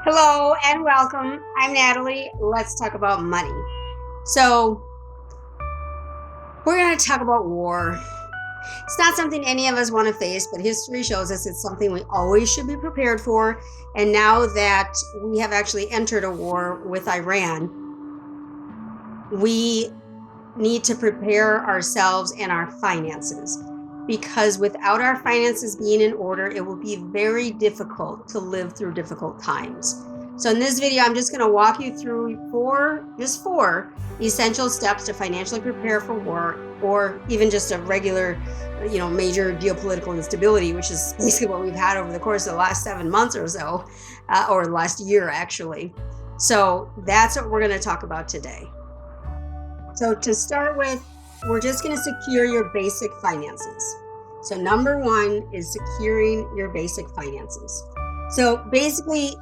Hello and welcome. I'm Natalie. Let's talk about money. So, we're going to talk about war. It's not something any of us want to face, but history shows us it's something we always should be prepared for. And now that we have actually entered a war with Iran, we need to prepare ourselves and our finances. Because without our finances being in order, it will be very difficult to live through difficult times. So in this video, I'm just going to walk you through four essential steps to financially prepare for war, or even just a regular, major geopolitical instability, which is basically what we've had over the course of the last 7 months or so, or the last year actually. So that's what we're going to talk about today. So to start with, we're just going to secure your basic finances. So number one is securing your basic finances. So basically,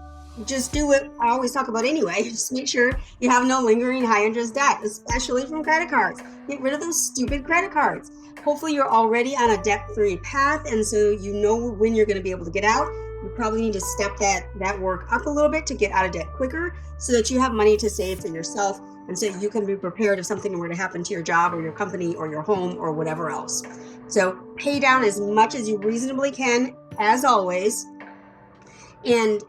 just do what I always talk about anyway. Just make sure you have no lingering high interest debt, especially from credit cards. Get rid of those stupid credit cards. Hopefully you're already on a debt-free path, and so you know when you're going to be able to get out. You probably need to step that work up a little bit to get out of debt quicker so that you have money to save for yourself and so you can be prepared if something were to happen to your job or your company or your home or whatever else. So pay down as much as you reasonably can, as always. And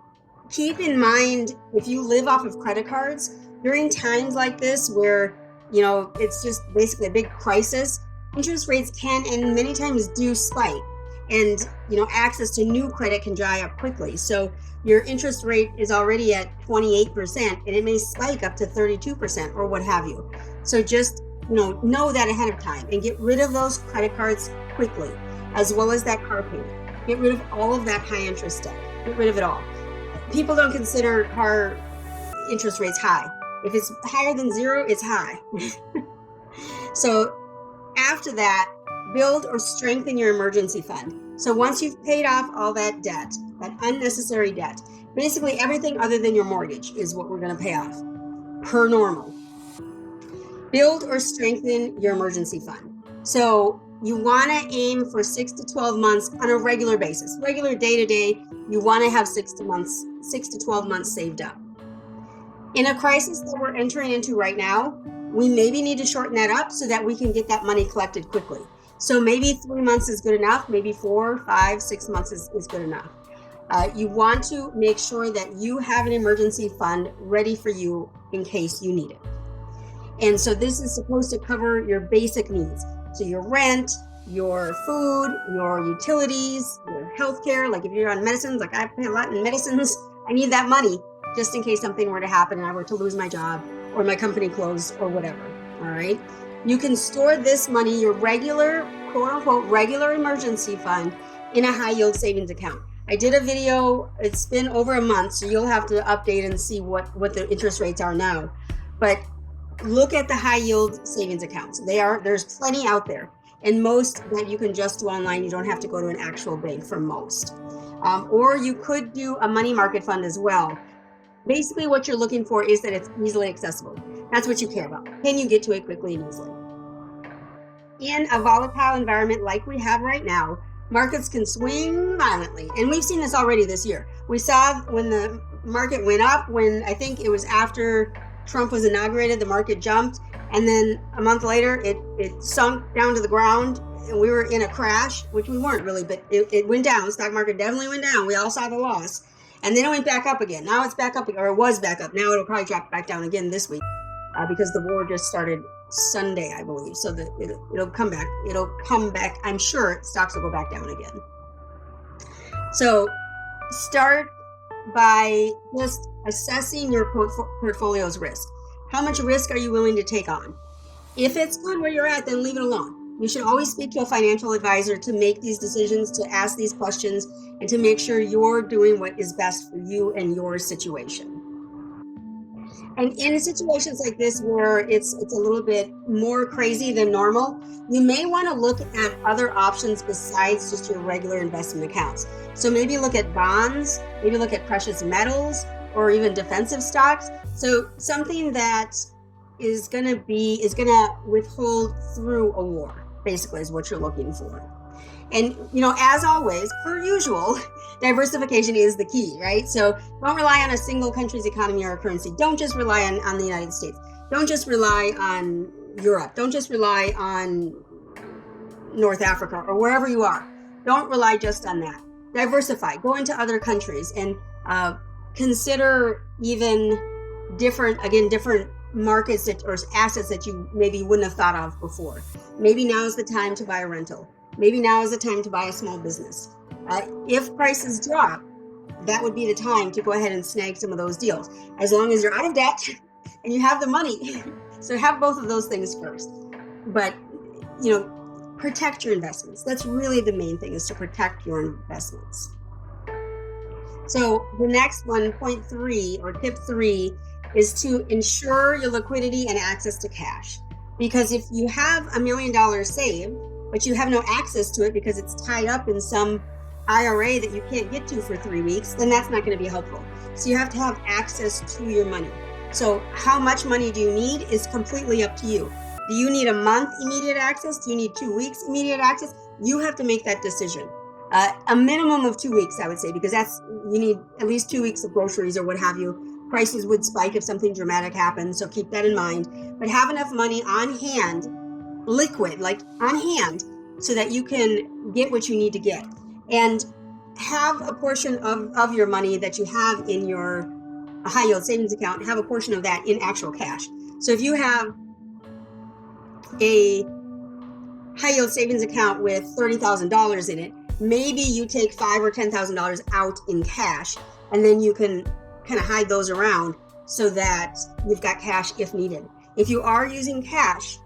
keep in mind, if you live off of credit cards, during times like this where, it's just basically a big crisis, interest rates can and many times do spike. And, access to new credit can dry up quickly. So your interest rate is already at 28% and it may spike up to 32% or what have you. So just, know that ahead of time and get rid of those credit cards quickly, as well as that car payment. Get rid of all of that high interest debt. Get rid of it all. People don't consider car interest rates high. If it's higher than zero, it's high. So after that, build or strengthen your emergency fund. So once you've paid off all that debt, that unnecessary debt, basically everything other than your mortgage is what we're going to pay off per normal. Build or strengthen your emergency fund. So you want to aim for 6 to 12 months on a regular basis. Regular day-to-day, you want to have 6 to 12 months saved up. In a crisis that we're entering into right now, we maybe need to shorten that up so that we can get that money collected quickly. So maybe 3 months is good enough, maybe 4, 5, 6 months is good enough. You want to make sure that you have an emergency fund ready for you in case you need it. And so this is supposed to cover your basic needs. So your rent, your food, your utilities, your healthcare. Like if you're on medicines, like I pay a lot in medicines, I need that money just in case something were to happen and I were to lose my job or my company closed or whatever. All right. You can store this money, your regular, quote unquote, regular emergency fund, in a high yield savings account. I did a video, it's been over a month, so you'll have to update and see what the interest rates are now. But look at the high yield savings accounts. There's plenty out there. And most that you can just do online. You don't have to go to an actual bank for most. Or you could do a money market fund as well. Basically what you're looking for is that it's easily accessible. That's what you care about. Can you get to it quickly and easily? In a volatile environment like we have right now, markets can swing violently. And we've seen this already this year. We saw when the market went up, when I think it was after Trump was inaugurated, the market jumped. And then a month later, it sunk down to the ground. And we were in a crash, which we weren't really, but it went down. The stock market definitely went down. We all saw the loss. And then it went back up again. Now it's back up, or it was back up. Now it'll probably drop back down again this week because the war just started Sunday, I believe. So that it'll come back. It'll come back. I'm sure stocks will go back down again. So start by just assessing your portfolio's risk. How much risk are you willing to take on? If it's good where you're at, then leave it alone. You should always speak to a financial advisor to make these decisions, to ask these questions, and to make sure you're doing what is best for you and your situation. And in situations like this where it's a little bit more crazy than normal, you may want to look at other options besides just your regular investment accounts. So maybe look at bonds, maybe look at precious metals, or even defensive stocks. So something that is gonna withhold through a war, basically, is what you're looking for. And, as always, per usual, diversification is the key, right? So don't rely on a single country's economy or currency. Don't just rely on the United States. Don't just rely on Europe. Don't just rely on North Africa or wherever you are. Don't rely just on that. Diversify. Go into other countries and consider even different markets or assets that you maybe wouldn't have thought of before. Maybe now is the time to buy a rental. Maybe now is the time to buy a small business. If prices drop, that would be the time to go ahead and snag some of those deals, as long as you're out of debt and you have the money. So have both of those things first. But, protect your investments. That's really the main thing, is to protect your investments. So the next one, point 3 or tip 3, is to ensure your liquidity and access to cash. Because if you have $1 million saved, but you have no access to it because it's tied up in some IRA that you can't get to for 3 weeks, then that's not going to be helpful. So you have to have access to your money. So how much money do you need is completely up to you. Do you need a month immediate access? Do you need 2 weeks immediate access? You have to make that decision. A minimum of 2 weeks, I would say, because you need at least 2 weeks of groceries or what have you. Prices would spike if something dramatic happens, so keep that in mind. But have enough money on hand, liquid, like on hand, so that you can get what you need to get. And have a portion of your money that you have in your high yield savings account, have a portion of that in actual cash. So if you have a high yield savings account with $30,000 in it, maybe you take $5,000 or $10,000 out in cash, and then you can kind of hide those around so that you've got cash if needed. If you are using cash,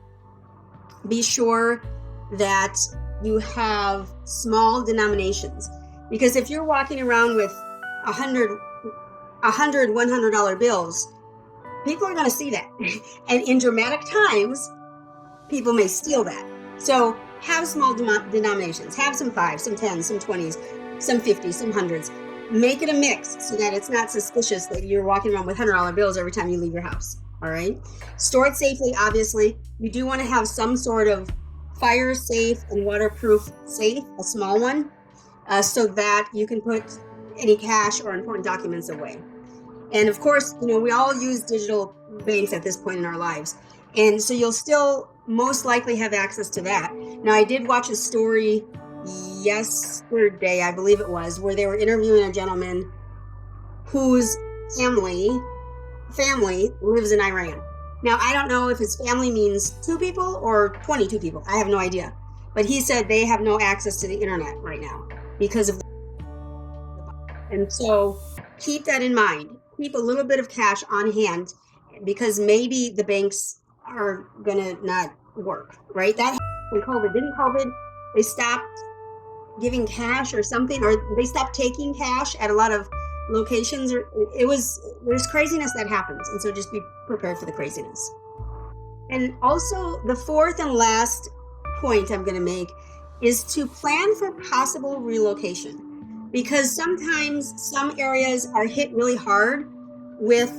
be sure that you have small denominations, because if you're walking around with $100 bills, people are going to see that. And in dramatic times, people may steal that. So have small denominations. Have some 5s, some 10s, some 20s, some 50s, some 100s. Make it a mix so that it's not suspicious that you're walking around with $100 bills every time you leave your house. All right. Store it safely, obviously. You do want to have some sort of fire safe and waterproof safe, a small one, so that you can put any cash or important documents away. And of course, we all use digital banks at this point in our lives. And so you'll still most likely have access to that. Now, I did watch a story yesterday, I believe it was, where they were interviewing a gentleman whose family lives in Iran. Now, I don't know if his family means 2 people or 22 people. I have no idea. But he said they have no access to the internet right now because of and so keep that in mind. Keep a little bit of cash on hand, because maybe the banks are going to not work, right? That happened when COVID, they stopped giving cash or something, or they stopped taking cash at a lot of locations, or there's craziness that happens. And so just be prepared for the craziness. And also the fourth and last point I'm going to make is to plan for possible relocation, because sometimes some areas are hit really hard with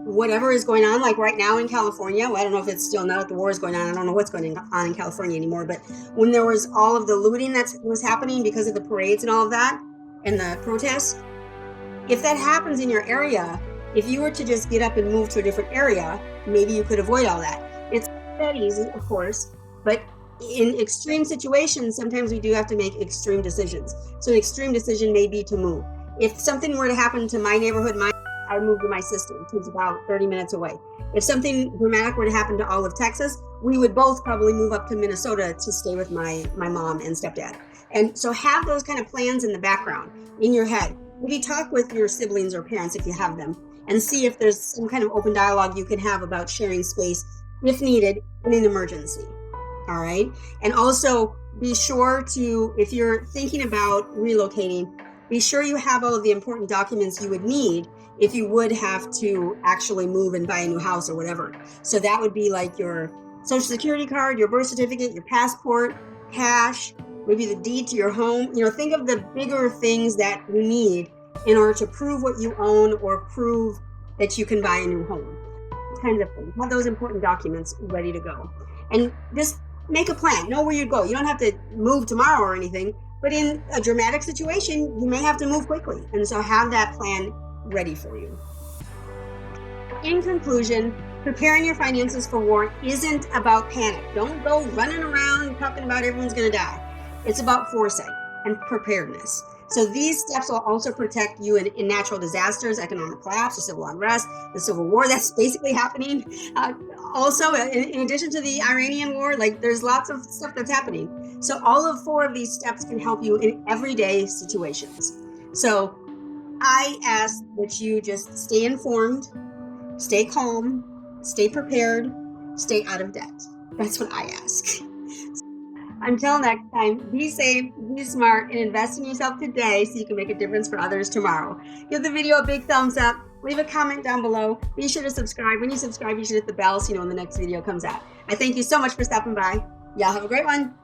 whatever is going on, like right now in California. Well, I don't know if it's still now that the war is going on. I don't know what's going on in California anymore, but when there was all of the looting that was happening because of the parades and all of that and the protests, if that happens in your area, if you were to just get up and move to a different area, maybe you could avoid all that. It's not that easy, of course, but in extreme situations, sometimes we do have to make extreme decisions. So an extreme decision may be to move. If something were to happen to my neighborhood, I would move to my sister, who's about 30 minutes away. If something dramatic were to happen to all of Texas, we would both probably move up to Minnesota to stay with my mom and stepdad. And so have those kind of plans in the background, in your head. Maybe talk with your siblings or parents if you have them, and see if there's some kind of open dialogue you can have about sharing space if needed in an emergency. All right. And also be sure to, if you're thinking about relocating, be sure you have all of the important documents you would need if you would have to actually move and buy a new house or whatever. So that would be like your social security card, your birth certificate, your passport, cash, maybe the deed to your home. Think of the bigger things that you need in order to prove what you own or prove that you can buy a new home. Kinds of things. Have those important documents ready to go. And just make a plan. Know where you go. You don't have to move tomorrow or anything, But in a dramatic situation, you may have to move quickly. And so have that plan ready for you. In conclusion, preparing your finances for war isn't about panic. Don't go running around talking about everyone's going to die. It's about foresight and preparedness. So these steps will also protect you in natural disasters, economic collapse, civil unrest, the civil war that's basically happening. Also, in addition to the Iranian war, like there's lots of stuff that's happening. So all of 4 of these steps can help you in everyday situations. So I ask that you just stay informed, stay calm, stay prepared, stay out of debt. That's what I ask. Until next time, be safe, be smart, and invest in yourself today so you can make a difference for others tomorrow. Give the video a big thumbs up. Leave a comment down below. Be sure to subscribe. When you subscribe, you should hit the bell so you know when the next video comes out. I thank you so much for stopping by. Y'all have a great one.